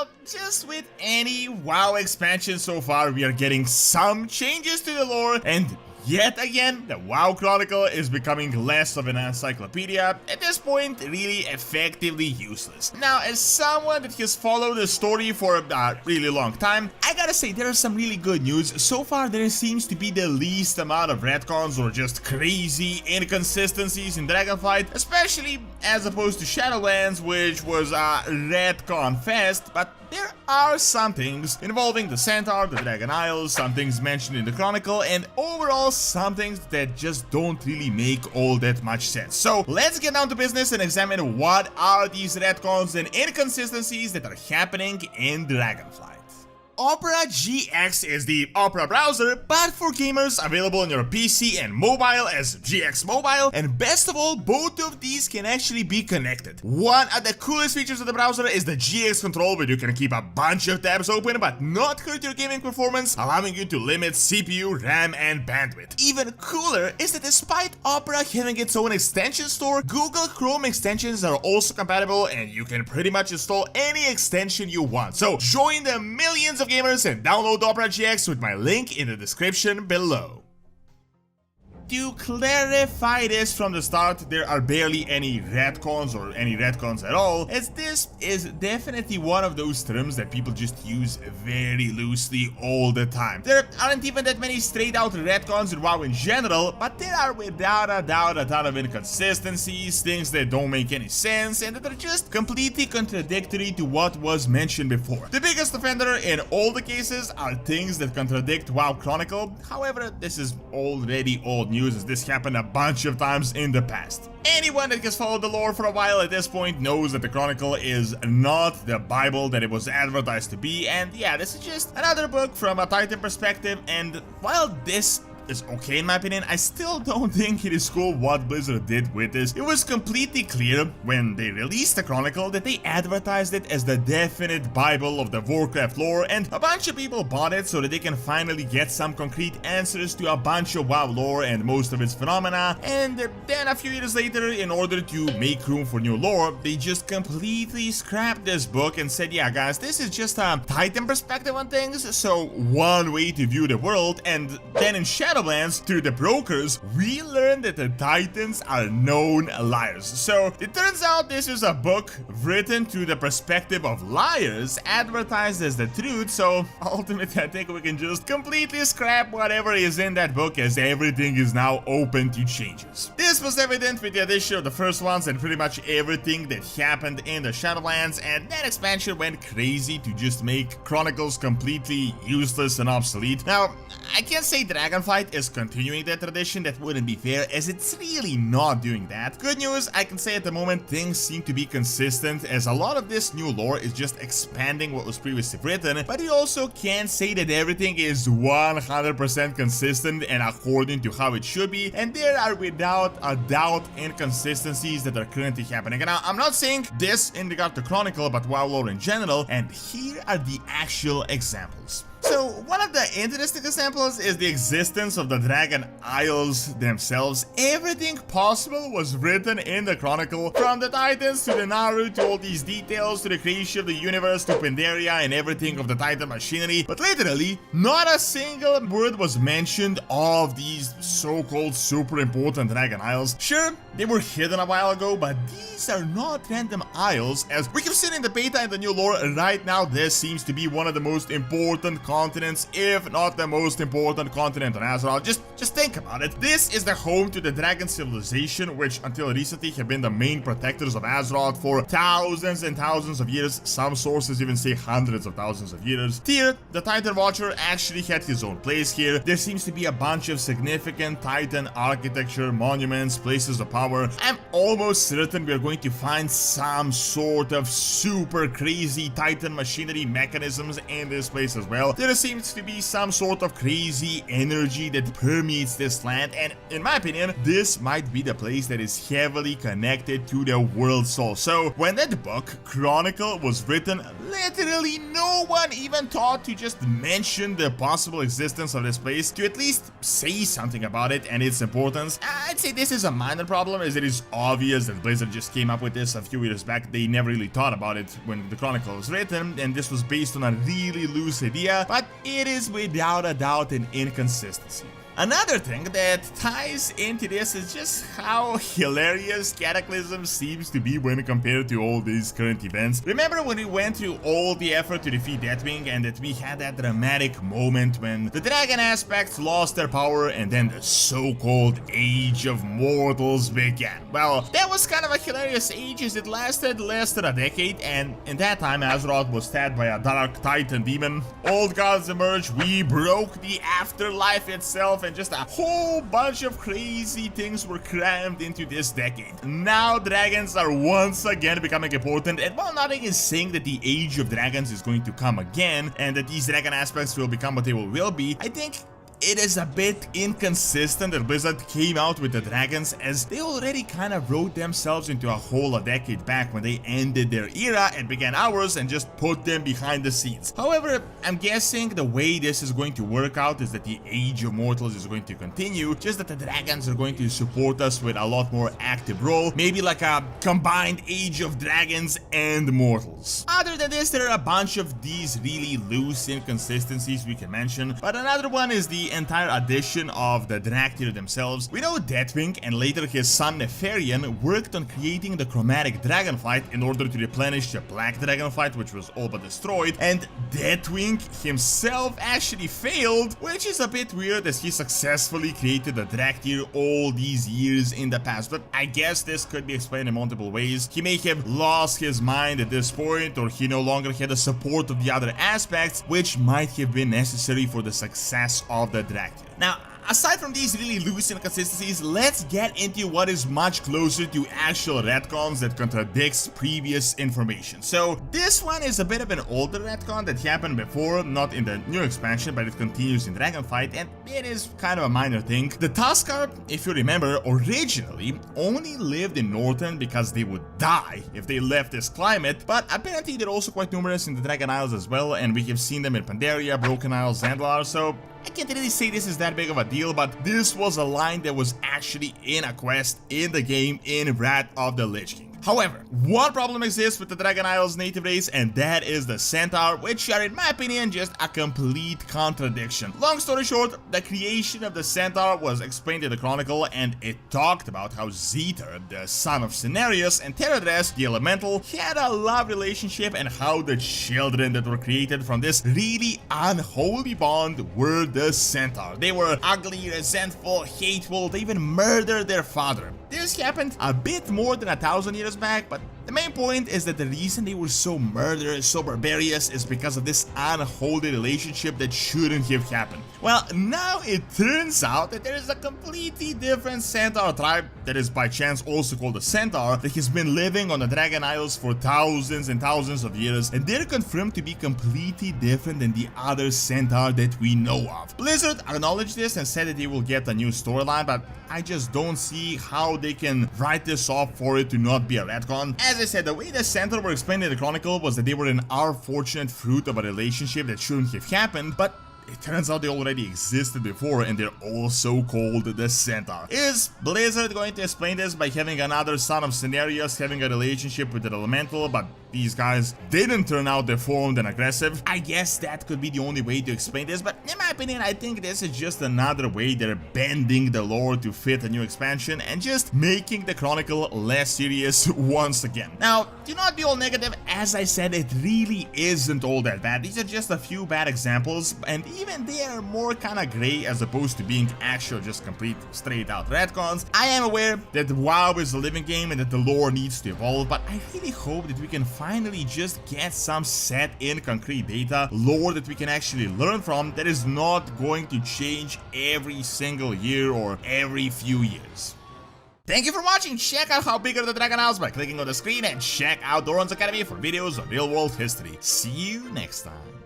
Now, just with any WoW expansion so far, we are getting some changes to the lore, and yet again, the WoW Chronicle is becoming less of an encyclopedia, at this point really effectively useless. Now, as someone that has followed the story for a really long time, I gotta say there is some really good news. So far there seems to be the least amount of retcons or just crazy inconsistencies in Dragonflight, especially as opposed to Shadowlands, which was a retcon fest, but there are some things involving the Centaur, the Dragon Isles, some things mentioned in the Chronicle, and overall some things that just don't really make all that much sense. So let's get down to business and examine what are these retcons and inconsistencies that are happening in Dragonflight. Opera GX is the Opera browser, but for gamers available on your PC and mobile as GX Mobile, and best of all, both of these can actually be connected. One of the coolest features of the browser is the GX control, where you can keep a bunch of tabs open but not hurt your gaming performance, allowing you to limit CPU, RAM, and bandwidth. Even cooler is that despite Opera having its own extension store, Google Chrome extensions are also compatible, and you can pretty much install any extension you want. So join the millions of gamers and download Opera GX with my link in the description below. To clarify this from the start, there are barely any retcons or any retcons at all, as this is definitely one of those terms that people just use very loosely all the time. There aren't even that many straight out retcons in WoW in general, but there are without a doubt a ton of inconsistencies, things that don't make any sense, and that are just completely contradictory to what was mentioned before. The biggest offender in all the cases are things that contradict WoW Chronicle. However, this is already old news, as this happened a bunch of times in the past. Anyone that has followed the lore for a while at this point knows that the Chronicle is not the Bible that it was advertised to be, and yeah, this is just another book from a Titan perspective, and while this is okay in my opinion, I still don't think it is cool what Blizzard did with this. It was completely clear when they released the Chronicle that they advertised it as the definite Bible of the Warcraft lore, and a bunch of people bought it so that they can finally get some concrete answers to a bunch of WoW lore and most of its phenomena, and then a few years later, in order to make room for new lore, they just completely scrapped this book and said, yeah guys, this is just a Titan perspective on things, so one way to view the world. And then in Shadowlands, through the brokers, we learned that the Titans are known liars. So it turns out this is a book written through the perspective of liars, advertised as the truth, so ultimately I think we can just completely scrap whatever is in that book, as everything is now open to changes. This was evident with the addition of the first ones and pretty much everything that happened in the Shadowlands, and that expansion went crazy to just make Chronicles completely useless and obsolete. Now, I can't say Dragonflight is continuing that tradition, that wouldn't be fair, as it's really not doing that. Good news, I can say at the moment things seem to be consistent, as a lot of this new lore is just expanding what was previously written, but you also can't say that everything is 100% consistent and according to how it should be, and there are without a doubt inconsistencies that are currently happening. And now, I'm not saying this in regard to Chronicle, but WoW lore in general, and here are the actual examples. So, one of the interesting examples is the existence of the Dragon Isles themselves. Everything possible was written in the Chronicle, from the Titans to the Naru to all these details to the creation of the universe to Pandaria and everything of the Titan machinery, but literally, not a single word was mentioned of these so-called super important Dragon Isles. Sure, they were hidden a while ago, but these are not random isles, as we can see in the beta and the new lore right now. This seems to be one of the most important continents, if not the most important continent on Azeroth. Just think about it. This is the home to the Dragon Civilization, which until recently have been the main protectors of Azeroth for thousands and thousands of years. Some sources even say hundreds of thousands of years. Tyr, the Titan Watcher, actually had his own place here. There seems to be a bunch of significant Titan architecture, monuments, places of power. I'm almost certain we're going to find some sort of super crazy Titan machinery mechanisms in this place as well. There There seems to be some sort of crazy energy that permeates this land, and in my opinion, this might be the place that is heavily connected to the World Soul. So when that book, Chronicle, was written, literally no one even thought to just mention the possible existence of this place, to at least say something about it and its importance. I'd say this is a minor problem, as it is obvious that Blizzard just came up with this a few years back. They never really thought about it when the Chronicle was written, and this was based on a really loose idea, but it is without a doubt an inconsistency. Another thing that ties into this is just how hilarious Cataclysm seems to be when compared to all these current events. Remember when we went through all the effort to defeat Deathwing, and that we had that dramatic moment when the dragon aspects lost their power and then the so-called Age of Mortals began? Well, that was kind of a hilarious age, as it lasted less than a decade, and in that time Azeroth was stabbed by a Dark Titan demon, old gods emerged, we broke the afterlife itself, and just a whole bunch of crazy things were crammed into this decade. Now dragons are once again becoming important, and while nothing is saying that the Age of Dragons is going to come again and that these dragon aspects will become what they will be, I think it is a bit inconsistent that Blizzard came out with the dragons, as they already kind of wrote themselves into a hole a decade back when they ended their era and began ours and just put them behind the scenes. However, I'm guessing the way this is going to work out is that the Age of Mortals is going to continue, just that the dragons are going to support us with a lot more active role, maybe like a combined Age of Dragons and Mortals. Other than this, there are a bunch of these really loose inconsistencies we can mention, but another one is the entire addition of the Draktyr themselves. We know Deathwing and later his son Nefarian worked on creating the chromatic dragonflight in order to replenish the black dragonflight, which was all but destroyed, and Deathwing himself actually failed, which is a bit weird as he successfully created the Draktyr all these years in the past, but I guess this could be explained in multiple ways. He may have lost his mind at this point, or he no longer had the support of the other aspects, which might have been necessary for the success of the Draktyr. Now, aside from these really loose inconsistencies, let's get into what is much closer to actual retcons that contradicts previous information. So this one is a bit of an older retcon that happened before, not in the new expansion, but it continues in Dragonflight, and it is kind of a minor thing. The Tuskar, if you remember, originally only lived in Northern because they would die if they left this climate, but apparently they're also quite numerous in the Dragon Isles as well, and we have seen them in Pandaria, Broken Isles, Zandalar, so I can't really say this is that big of a deal, but this was a line that was actually in a quest in the game in Wrath of the Lich King. However, one problem exists with the Dragon Isles native race, and that is the Centaur, which are, in my opinion, just a complete contradiction. Long story short, the creation of the Centaur was explained in the Chronicle, and it talked about how Zeter, the son of Cenarius, and Teradres, the Elemental, had a love relationship, and how the children that were created from this really unholy bond were the Centaur. They were ugly, resentful, hateful, they even murdered their father. This happened a bit more than 1,000 years back, but the main point is that the reason they were so murderous, so barbarous, is because of this unholy relationship that shouldn't have happened. Well, now it turns out that there is a completely different Centaur tribe that is by chance also called the Centaur that has been living on the Dragon Isles for thousands and thousands of years, and they're confirmed to be completely different than the other Centaur that we know of. Blizzard acknowledged this and said that they will get a new storyline, but I just don't see how they can write this off for it to not be a retcon. As I said, the way the Centaur were explained in the Chronicle was that they were an unfortunate fruit of a relationship that shouldn't have happened, but it turns out they already existed before, and they're also called the Centaur. Is Blizzard going to explain this by having another son of Cenarius having a relationship with the Elemental, but these guys didn't turn out deformed and aggressive? I guess that could be the only way to explain this, but in my opinion, I think this is just another way they're bending the lore to fit a new expansion and just making the Chronicle less serious once again. Now, do not be all negative. As I said, it really isn't all that bad. These are just a few bad examples, and even they are more kinda gray as opposed to being actual just complete straight out retcons. I am aware that WoW is a living game and that the lore needs to evolve, but I really hope that we can finally just get some set in concrete data, lore that we can actually learn from, that is not going to change every single year or every few years. Thank you for watching. Check out how big are the Dragon Isles by clicking on the screen, and check out Doran's Academy for videos on real world history. See you next time.